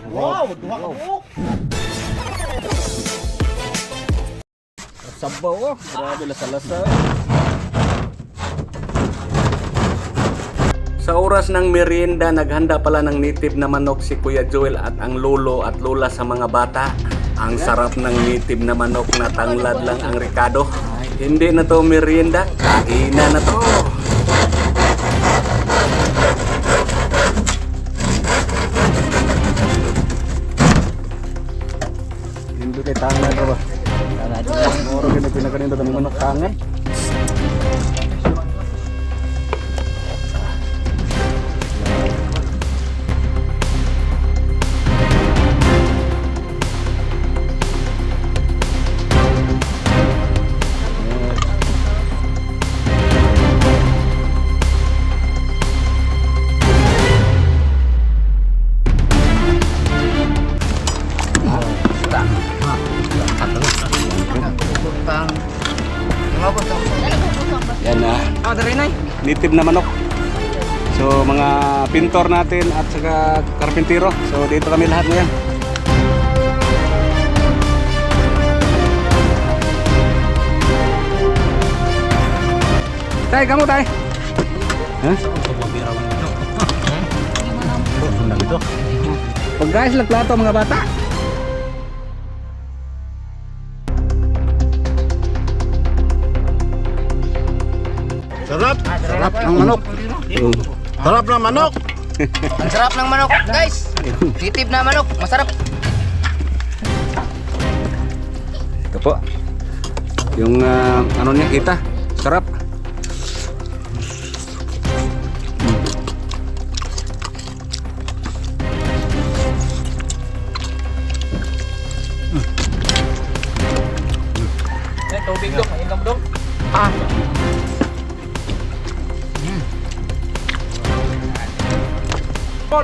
Wow, duha ka buok. Sabaw oh. Grabe lasa-lasa. Sa oras ng merienda, naghanda pala ng native na manok si Kuya Joel at ang lolo at lola sa mga bata. Ang sarap ng native na manok na tanglad lang ang Ricardo. Hindi na to merienda, kainan na to. Hindi kay tanglad ba? Moro pinagkanindo ng manok tangan. Yan na. Native na manok. So mga pintor natin at saka karpintero. So dito kami lahat ngayon. Tay, kamu tay? Hah? Pag guys, lagplato mga bata. Sarap. Sarap ng manok. Sarap ng manok. Ang sarap ng manok, guys. Native na manok, masarap. Ito po. Yung ano niya, kita. Sarap. Tubig dong, inom dong.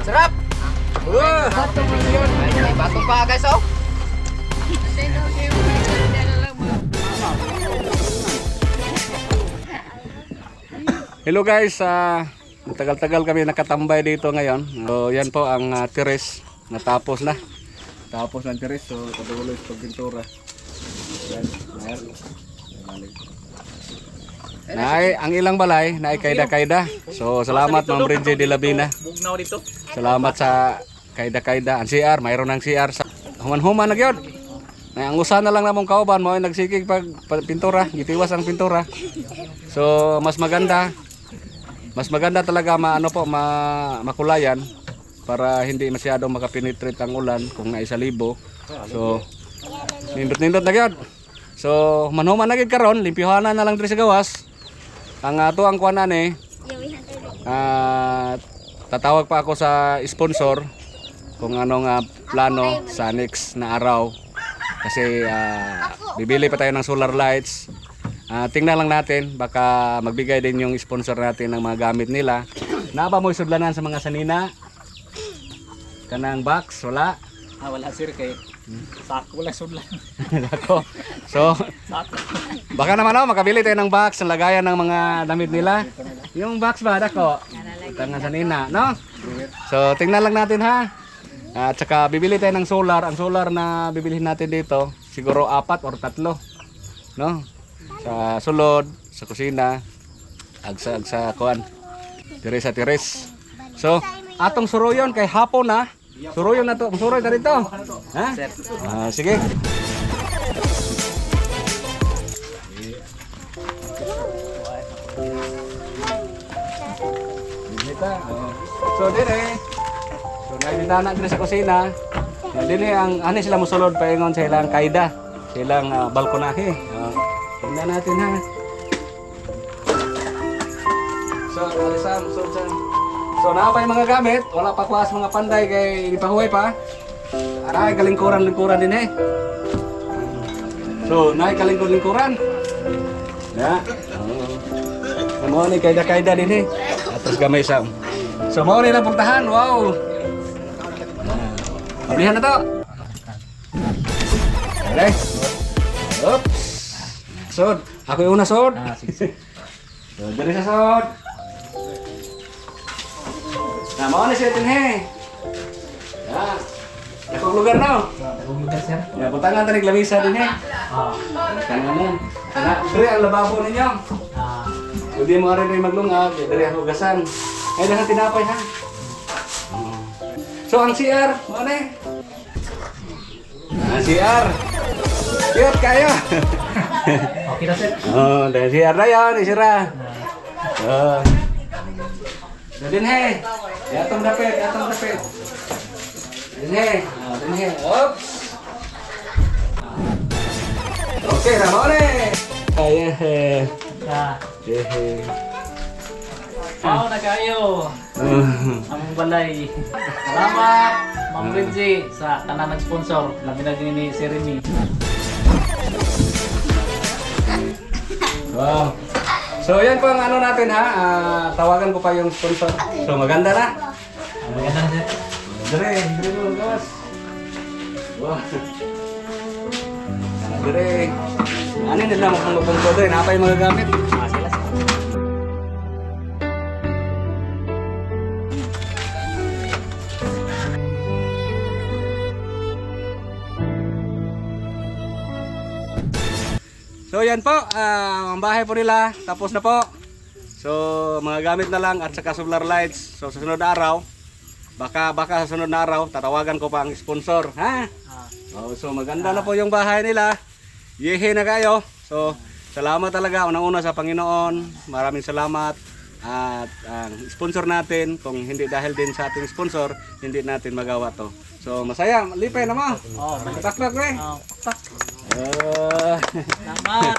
Sarap! May batong pa guys oh! Hello guys, matagal-tagal kami nakatambay dito ngayon. So yan po ang teres. Natapos na. Tapos ng teres, so paduloy sa pagpintura. Yan, ayan. Naay, ang ilang balay, naay kayda-kayda. So salamat Ma'am Bridget de Labina. Bugnaw dito. Salamat sa kayda-kayda. Ang CR, mayroon ng CR. Human-human na yun. Ang usa na lang namong kauban mo ay nagsikig pag pintura, gitiwas ang pintura. So mas maganda talaga makulayan para hindi masyadong makapenetrate ang ulan kung naisalibo. So nindot-nindot na yun. So manhuman na gid karon, limpyohanan na lang diri sa gawas. Ang ato ang kuanan tatawag pa ako sa sponsor kung anong plano sa next na araw. Kasi bibili pa tayo ng solar lights. Tingnan lang natin, baka magbigay din yung sponsor natin ng mga gamit nila. Naaba mo isudlanan sa mga sanina? Kanang box, wala? Wala sir kay sako wala sudlan. Ako. So, baka naman makabili tayo ng box, ng lagayan ng mga damit nila. Yung box ba, dako? Tangan sanina, no? So, tingnan lang natin ha. At saka bibili tayo ng solar. Ang solar na bibilihin natin dito, siguro 4 or 3. No? Sa sulod, sa kusina, agsa kuan. Tires sa tires. So, atong suruyon kay hapon na. Suruyon na to. Suruy na rito. Ha? Sige. So, dire. So, naibintana dire sa kusina. Dire ang ani sila mosulod paingon sa ilang kaida, sa ilang balkonahe. Tingnan natin ha. So, alisam, so na pa yung mga gamit, wala pa kuwas mga panday kay ipahuway pa. Aray kalingkuran din eh. So, naay kalingkuran. Ya. Mo ni kaida din eh. Atos gamay sam. So mo ni lang puntahan. Wow. Pablihan na to. Okay. Oops. Sod. Ako yung una sod. Sige. So, dali sa sod. Na mo ni siya din he. Ya. lugar no. Tagong lugar, sir. Ya, butangan tanig lamisa din eh. Tangan mo. Diri ang lababo ninyo. Pwede mo rin maglungag, diri ang hugasan. Ay lahat tinapay ha. So ang CR, ano eh? Ang CR. Cute kayo. Okay na, sir. Oh, dahil CR na yun, isira. Oh. Dinhe. Yatong dapit, yatong dapit. Dinhe. Dinhe. Oops. Okay, na mo Aye. Yehe. Wow, na kayo. Among balay. Salamat, Ma'am Renzi, sa tanan nag-sponsor. Labi na din ni Sir Remy. Wow. So yan po ang ano natin ha. Tawagan ko pa yung sponsor. So maganda na. Maganda na, sir. Dire mo guys. Wow. Dire. Ano nila mo kung magpungko doon? Napay mga gamit. Sila, sir. So yan po, ang bahay po nila, tapos na po. So mga gamit na lang at saka solar lights. So sa sunod na araw, baka sa sunod na araw, tatawagan ko pa ang sponsor. Ha? So maganda na po yung bahay nila. Yehe na kayo. So salamat talaga unang-una sa Panginoon. Maraming salamat. At ang sponsor natin, kung hindi dahil din sa ating sponsor, hindi natin magawa to. So masaya, lipay na mo. Oh, Takpak re. tak. Salamat.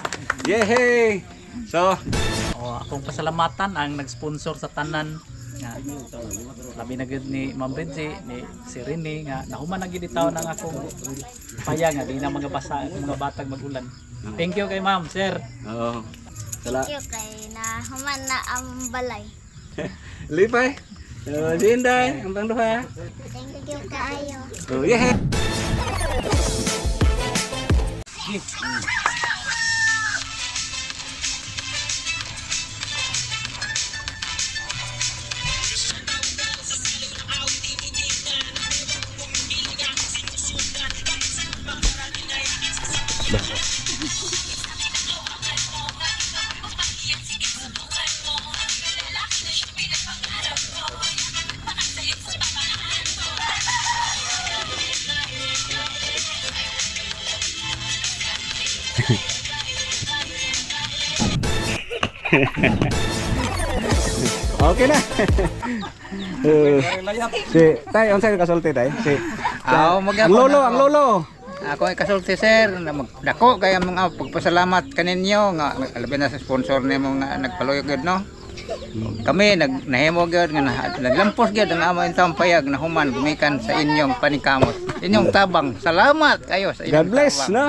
Yehey! So, Akong pasalamatan ang nag-sponsor sa tanan nga labi na gid ni Ma'am Renzi ni si Rene nga nahuman na gid itaw nang akong paya nga di na mga batang magulan. Thank you kay Ma'am, sir. oh, Thank you kay na human na ang balay. lipay. So, Jinday, ang pangduha. Thank you kaayo. Oh, yehey! Okay na. Si tay, unsa ka kasulti tay? Si ang lolo. Ako ay kasulti, sir. Dako kay mga pagpasalamat kaninyo nga labi na sa sponsor nimo nga nagpaloy gyud no. Kami nahimo gyud nga naglampos gyud ang amo intang payag na human gumikan sa inyong panikamot. Inyong tabang. Salamat kayo sa inyong God bless, tabang. no?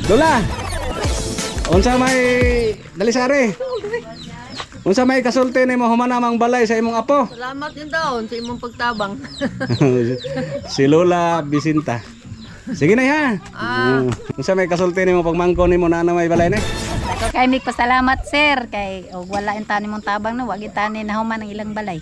Lola. Unsa may dalisari? Unsa may kasulti nimo humanamang balay sa imong apo? Salamat yun daw sa imong pagtabang. Si Lola Bisinta. Sige na ha. Unsa may kasulti nimo pagmangko nimo na may balay ni? Kay mig pasalamat sir kay wala intani mong tabang no wag intani na human ang ilang balay.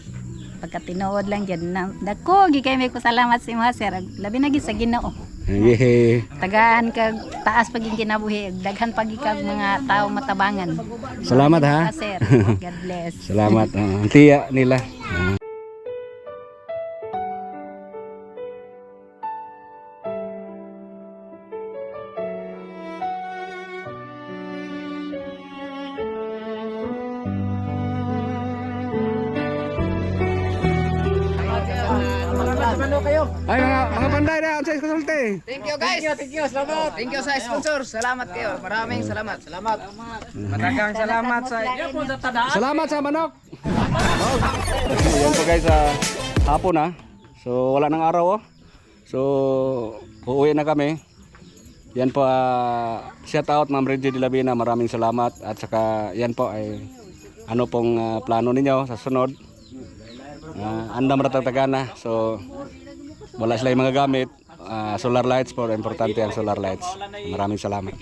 Pagka tinuod lang diyan dako gi kay mig pasalamat sa imo sir labi na gid sa Ginoo. Yehe. Tagaan kag taas paging kinabuhi daghan pagi kag mga tao matabangan. Salamat ha. Sir. God bless. Salamat. Ang tiya nila. Ay mga panday na sa kasulti. Thank you guys. Thank you. Salamat. Thank you sa sponsor. Salamat kayo. Maraming salamat. Salamat. Matagang salamat sa Salamat sa manok. Yan po guys sa hapon na. So wala nang araw oh. So uuwi na kami. Yan po shout out Ma'am Renzi de Labina. Maraming salamat at saka yan po ay ano pong plano ninyo sa sunod. Andam ratatagana. So wala sila yung mga gamit. Solar lights po, importante ang solar lights. Maraming salamat.